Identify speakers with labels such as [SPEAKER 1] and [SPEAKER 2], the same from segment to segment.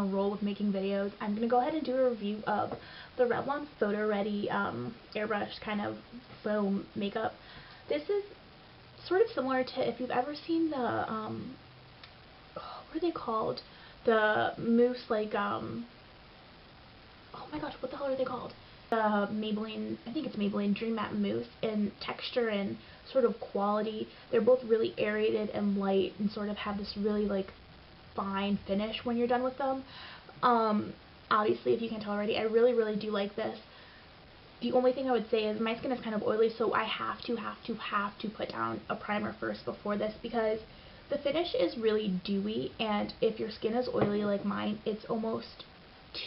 [SPEAKER 1] roll with making videos, I'm going to go ahead and do a review of the Revlon PhotoReady Airbrush kind of foam makeup. This is sort of similar to if you've ever seen the, what are they called? The mousse, like, oh my gosh, what the hell are they called? The Maybelline, I think it's Maybelline Dream Matte Mousse in texture and sort of quality. They're both really aerated and light and sort of have this really, like, fine finish when you're done with them. Obviously, if you can't tell already, I really do like this. The only thing I would say is my skin is kind of oily, so I have to put down a primer first before this, because the finish is really dewy, and if your skin is oily like mine, it's almost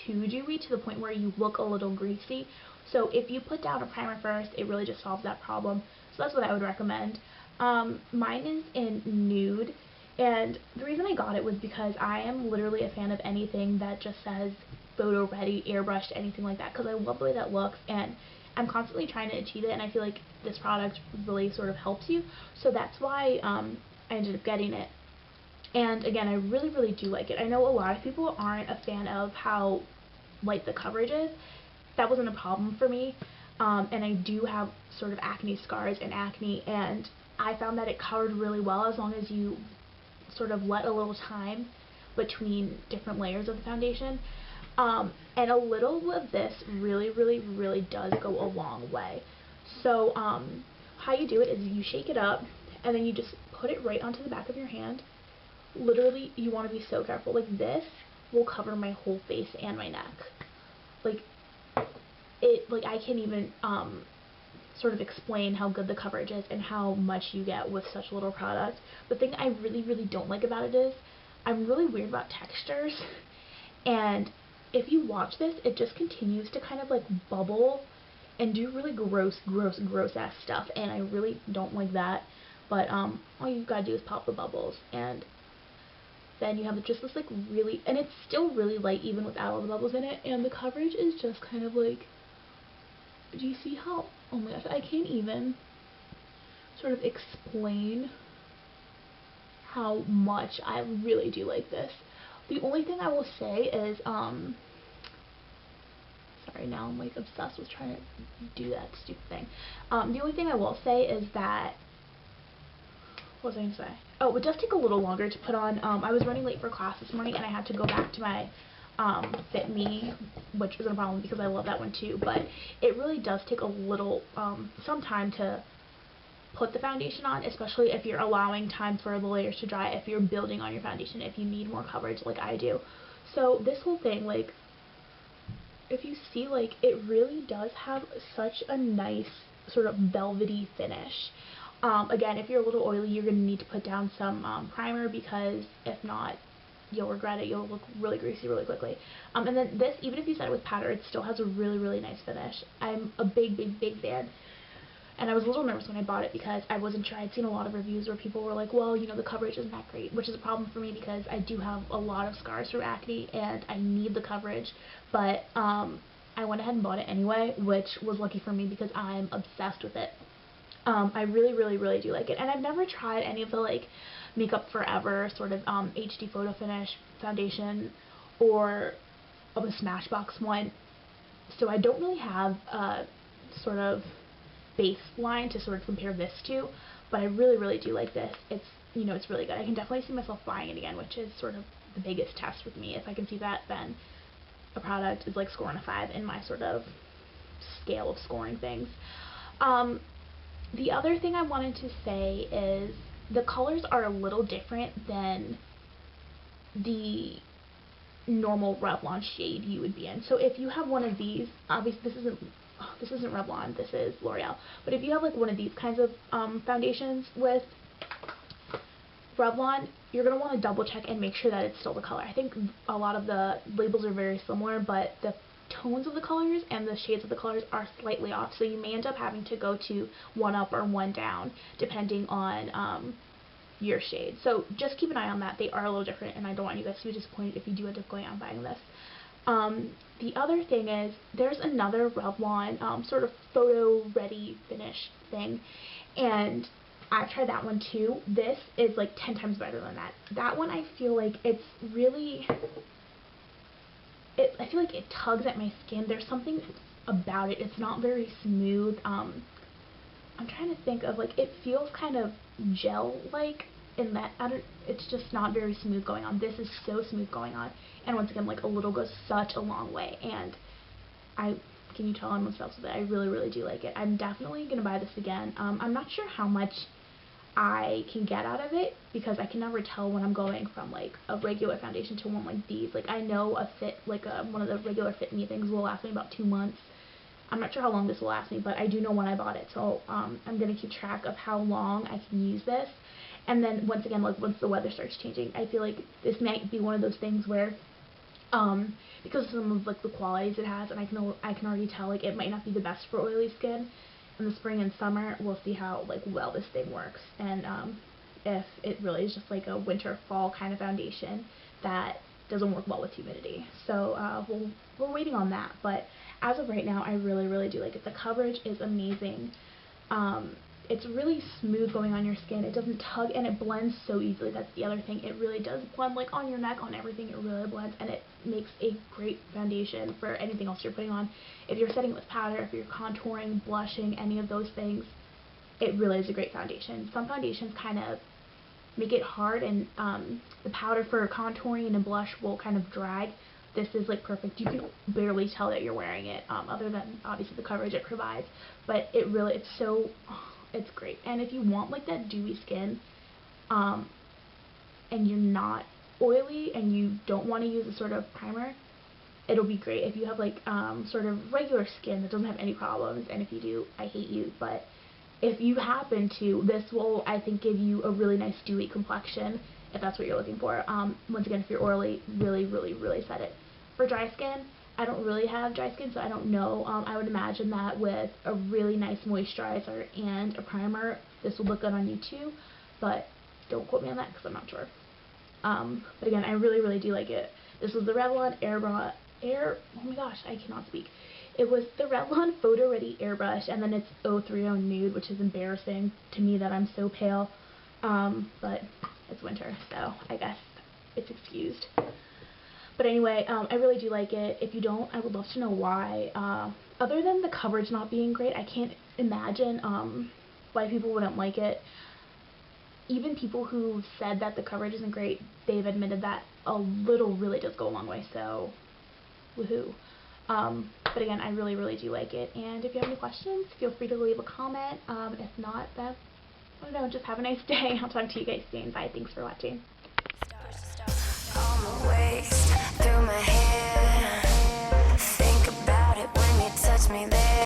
[SPEAKER 1] too dewy to the point where you look a little greasy. So if you put down a primer first, it really just solves that problem. So that's what I would recommend. Mine is in nude, and the reason I got it was because I am literally a fan of anything that just says PhotoReady Airbrushed, anything like that, because I love the way that looks, and I'm constantly trying to achieve it, and I feel like this product really sort of helps you. So that's why I ended up getting it. And again, I really do like it. I know a lot of people aren't a fan of how light the coverage is. That wasn't a problem for me. And I do have sort of acne scars and acne, and I found that it covered really well as long as you sort of let a little time between different layers of the foundation. And a little of this really does go a long way. So how you do it is you shake it up, and then you just put it right onto the back of your hand. Literally, you want to be so careful. Like, this will cover my whole face and my neck. Like, I can't even sort of explain how good the coverage is and how much you get with such little product. The thing I really don't like about it is I'm really weird about textures, and if you watch this, it just continues to kind of like bubble and do really gross ass stuff, and I really don't like that. But all you gotta do is pop the bubbles, and then you have just this like really, and it's still really light even without all the bubbles in it, and the coverage is just kind of like, do you see how, oh my gosh, I can't even sort of explain how much I really do like this. The only thing I will say is, sorry, now I'm like obsessed with trying to do that stupid thing. The only thing I will say is that, what was I going to say? Oh, it does take a little longer to put on. I was running late for class this morning, and I had to go back to my Fit Me, which wasn't a problem because I love that one too, but it really does take a little, some time to put the foundation on, especially if you're allowing time for the layers to dry, if you're building on your foundation, if you need more coverage like I do. So this whole thing, like, if you see, like, it really does have such a nice sort of velvety finish. Again, if you're a little oily, you're going to need to put down some primer, because if not, you'll regret it. You'll look really greasy really quickly. And then this, even if you set it with powder, it still has a really nice finish. I'm a big fan. And I was a little nervous when I bought it because I wasn't sure. I'd seen a lot of reviews where people were like, well, you know, the coverage isn't that great, which is a problem for me because I do have a lot of scars from acne and I need the coverage. But I went ahead and bought it anyway, which was lucky for me because I'm obsessed with it. I really do like it. And I've never tried any of the, like, Makeup Forever sort of HD Photo Finish foundation or the Smashbox one. So I don't really have a sort of baseline to sort of compare this to, but I really do like this. It's, you know, it's really good. I can definitely see myself buying it again, which is sort of the biggest test with me. If I can see that, then a product is like scoring a 5 in my sort of scale of scoring things. The other thing I wanted to say is the colors are a little different than the normal Revlon shade you would be in. So if you have one of these, obviously this isn't Revlon, this is L'Oreal, but if you have like one of these kinds of foundations with Revlon, you're going to want to double check and make sure that it's still the color. I think a lot of the labels are very similar, but the tones of the colors and the shades of the colors are slightly off, so you may end up having to go to one up or one down depending on your shade. So just keep an eye on that. They are a little different, and I don't want you guys to be disappointed if you do end up going out and buying this. The other thing is there's another Revlon sort of photo-ready finish thing, and I've tried that one too. This is like 10 times better than that. That one I feel like it's really, I feel like it tugs at my skin. There's something about it. It's not very smooth. I'm trying to think of, like, it feels kind of gel-like in that it's just not very smooth going on. This is so smooth going on. And once again, like, a little goes such a long way. And can you tell I'm obsessed with it? I really, really do like it. I'm definitely going to buy this again. I'm not sure how much I can get out of it, because I can never tell when I'm going from like a regular foundation to one like these. Like, I know a fit, like one of the regular Fit Me things will last me about 2 months. I'm not sure how long this will last me, but I do know when I bought it, so I'm going to keep track of how long I can use this. And then once again, like, once the weather starts changing, I feel like this might be one of those things where because of some of like the qualities it has, and I can already tell, like, it might not be the best for oily skin. In the spring and summer, we'll see how, like, well this thing works, and if it really is just like a winter fall kind of foundation that doesn't work well with humidity. So we're waiting on that, but as of right now, I really, really do like it. The coverage is amazing. It's really smooth going on your skin. It doesn't tug, and it blends so easily. That's the other thing. It really does blend, like, on your neck, on everything. It really blends, and it makes a great foundation for anything else you're putting on. If you're setting it with powder, if you're contouring, blushing, any of those things, it really is a great foundation. Some foundations kind of make it hard, and the powder for contouring and blush will kind of drag. This is, like, perfect. You can barely tell that you're wearing it, other than obviously the coverage it provides. But it's great. And if you want, like, that dewy skin, and you're not oily and you don't want to use a sort of primer, it'll be great. If you have, like, sort of regular skin that doesn't have any problems, and if you do, I hate you, but if you happen to, this will, I think, give you a really nice dewy complexion, if that's what you're looking for. Once again, if you're oily, really, really, really set it. For dry skin, I don't really have dry skin, so I don't know. I would imagine that with a really nice moisturizer and a primer, this will look good on you too, but don't quote me on that because I'm not sure. But again, I really, really do like it. This was the Revlon oh my gosh, I cannot speak. It was the Revlon PhotoReady Airbrush, and then it's 030 Nude, which is embarrassing to me that I'm so pale, but it's winter, so I guess it's excused. But anyway, I really do like it. If you don't, I would love to know why. Other than the coverage not being great, I can't imagine why people wouldn't like it. Even people who said that the coverage isn't great, they've admitted that a little really does go a long way, so woohoo. But again, I really, really do like it. And if you have any questions, feel free to leave a comment. If not, then, I don't know, just have a nice day. I'll talk to you guys soon. Bye. Thanks for watching.